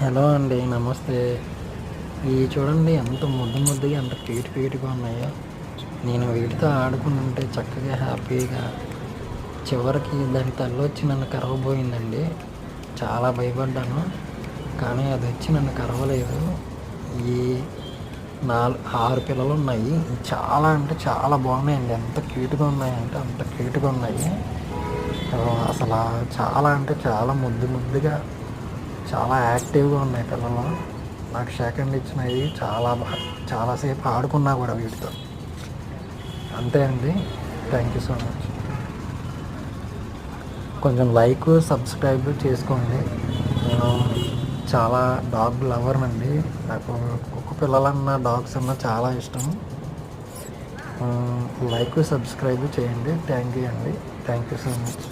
Hello అండి, నమస్తే. ఇవి చూడండి ఎంత ముద్దుగా ఎంత క్యూట్గా ఉన్నాయో. నేను వీటితో ఆడుకుంటుంటే చక్కగా హ్యాపీగా చివరికి దాని తల్లి వచ్చి నన్ను కరవబోయిందండి. చాలా భయపడ్డాను, కానీ అది వచ్చి నన్ను కరవలేదు. ఈ 6 పిల్లలు ఉన్నాయి. చాలా అంటే చాలా బాగున్నాయండి. ఎంత క్యూట్గా ఉన్నాయంటే అంత క్యూట్గా ఉన్నాయి. అసలు చాలా అంటే చాలా ముద్దుగా చాలా యాక్టివ్గా ఉన్నాయి పిల్లలు. నాకు సెకండ్ ఇచ్చినవి చాలాసేపు ఆడుకున్నా కూడా వీటితో. అంతే అండి. Thank you so much. కొంచెం లైక్ సబ్స్క్రైబ్ చేసుకోండి. నేను చాలా డాగ్ లవర్నండి. నాకు కుక్క పిల్లలన్నా డాగ్స్ అన్నా చాలా ఇష్టం. లైక్ సబ్స్క్రైబ్ చేయండి. థ్యాంక్ యూ అండి. Thank you so much.